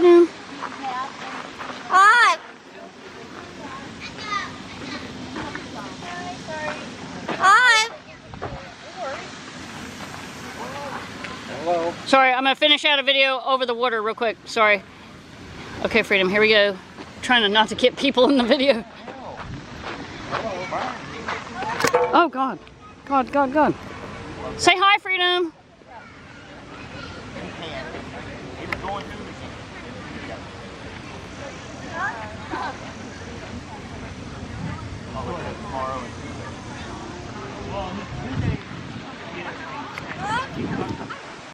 Freedom. Hi. Hi. Hello. Sorry, I'm gonna finish out a video over the water real quick. Sorry. Okay, Freedom, here we go. Trying not to get people in the video. Oh, God. God, God, God. Say hi, Freedom. He was going through